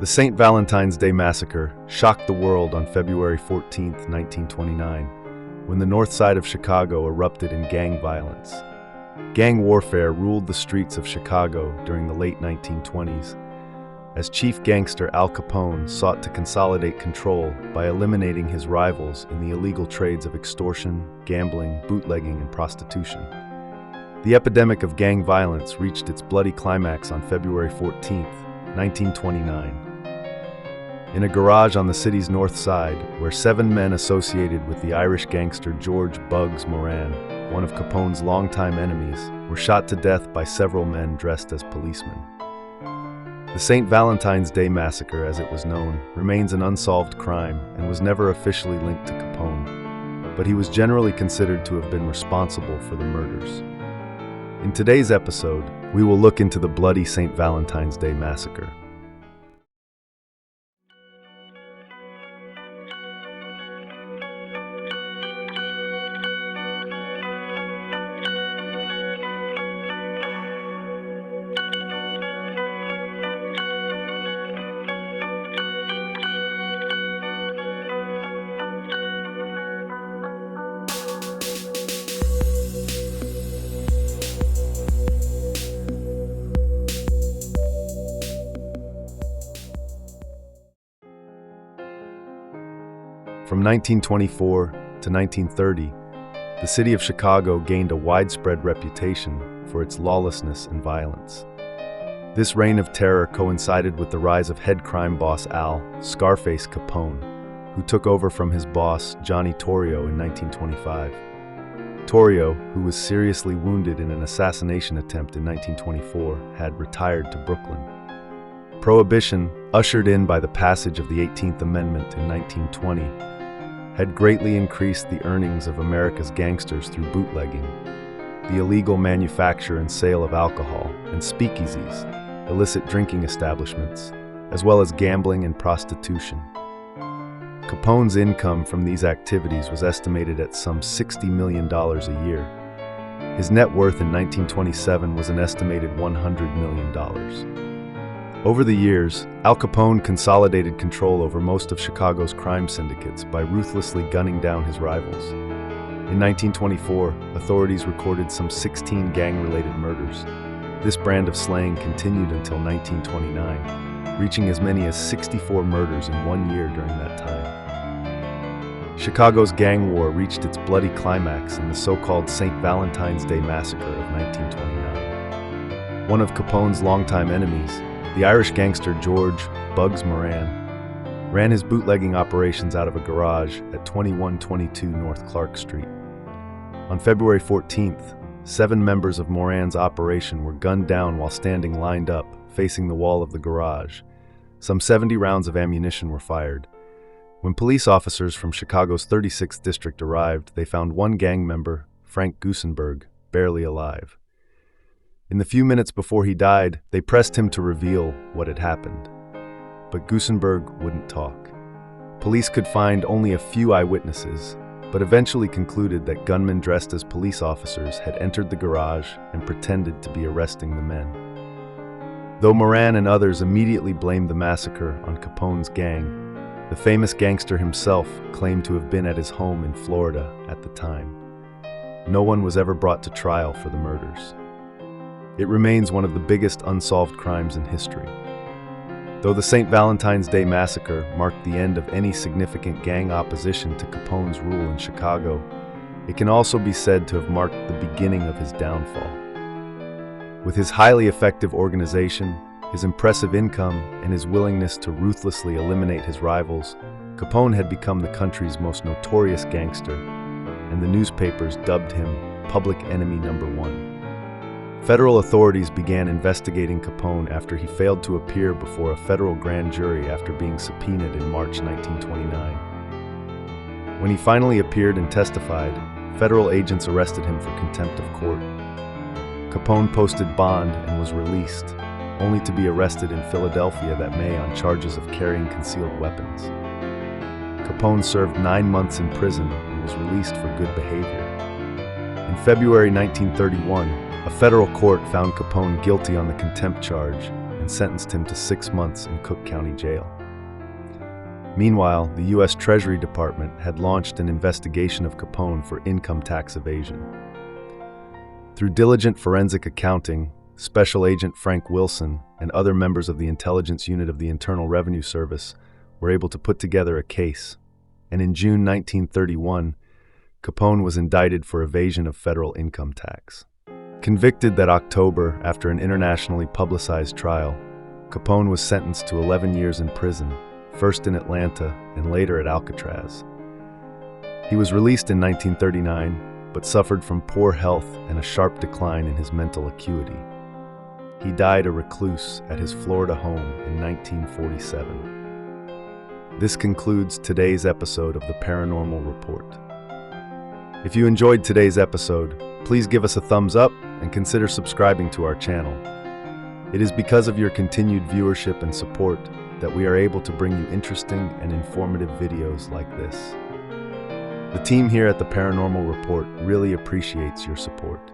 The St. Valentine's Day Massacre shocked the world on February 14, 1929, when the north side of Chicago erupted in gang violence. Gang warfare ruled the streets of Chicago during the late 1920s, as chief gangster Al Capone sought to consolidate control by eliminating his rivals in the illegal trades of extortion, gambling, bootlegging, and prostitution. The epidemic of gang violence reached its bloody climax on February 14, 1929. In a garage on the city's north side, where 7 men associated with the Irish gangster George "Bugs" Moran, one of Capone's longtime enemies, were shot to death by several men dressed as policemen. The St. Valentine's Day Massacre, as it was known, remains an unsolved crime and was never officially linked to Capone, but he was generally considered to have been responsible for the murders. In today's episode, we will look into the bloody St. Valentine's Day Massacre. From 1924 to 1930, the city of Chicago gained a widespread reputation for its lawlessness and violence. This reign of terror coincided with the rise of head crime boss Al "Scarface" Capone, who took over from his boss Johnny Torrio in 1925. Torrio, who was seriously wounded in an assassination attempt in 1924, had retired to Brooklyn. Prohibition, ushered in by the passage of the 18th Amendment in 1920, had greatly increased the earnings of America's gangsters through bootlegging, the illegal manufacture and sale of alcohol, and speakeasies, illicit drinking establishments, as well as gambling and prostitution. Capone's income from these activities was estimated at some $60 million a year. His net worth in 1927 was an estimated $100 million. Over the years, Al Capone consolidated control over most of Chicago's crime syndicates by ruthlessly gunning down his rivals. In 1924, authorities recorded some 16 gang-related murders. This brand of slaying continued until 1929, reaching as many as 64 murders in 1 year during that time. Chicago's gang war reached its bloody climax in the so-called St. Valentine's Day Massacre of 1929. One of Capone's longtime enemies, the Irish gangster George "Bugs" Moran, ran his bootlegging operations out of a garage at 2122 North Clark Street. On February 14th, 7 members of Moran's operation were gunned down while standing lined up, facing the wall of the garage. Some 70 rounds of ammunition were fired. When police officers from Chicago's 36th District arrived, they found one gang member, Frank Gusenberg, barely alive. In the few minutes before he died, they pressed him to reveal what had happened. But Gusenberg wouldn't talk. Police could find only a few eyewitnesses, but eventually concluded that gunmen dressed as police officers had entered the garage and pretended to be arresting the men. Though Moran and others immediately blamed the massacre on Capone's gang, the famous gangster himself claimed to have been at his home in Florida at the time. No one was ever brought to trial for the murders. It remains one of the biggest unsolved crimes in history. Though the St. Valentine's Day Massacre marked the end of any significant gang opposition to Capone's rule in Chicago, it can also be said to have marked the beginning of his downfall. With his highly effective organization, his impressive income, and his willingness to ruthlessly eliminate his rivals, Capone had become the country's most notorious gangster, and the newspapers dubbed him Public Enemy #1. Federal authorities began investigating Capone after he failed to appear before a federal grand jury after being subpoenaed in March 1929. When he finally appeared and testified, federal agents arrested him for contempt of court. Capone posted bond and was released, only to be arrested in Philadelphia that May on charges of carrying concealed weapons. Capone served 9 months in prison and was released for good behavior. In February 1931, a federal court found Capone guilty on the contempt charge and and sentenced him to 6 months in Cook County Jail. Meanwhile, the U.S. Treasury Department had launched an investigation of Capone for income tax evasion. Through diligent forensic accounting, Special Agent Frank Wilson and other members of the intelligence unit of the Internal Revenue Service were able to put together a case, and in June 1931, Capone was indicted for evasion of federal income tax. Convicted that October after an internationally publicized trial, Capone was sentenced to 11 years in prison, first in Atlanta and later at Alcatraz. He was released in 1939, but suffered from poor health and a sharp decline in his mental acuity. He died a recluse at his Florida home in 1947. This concludes today's episode of the Paranormal Report. If you enjoyed today's episode, please give us a thumbs up and consider subscribing to our channel. It is because of your continued viewership and support that we are able to bring you interesting and informative videos like this. The team here at the Paranormal Report really appreciates your support.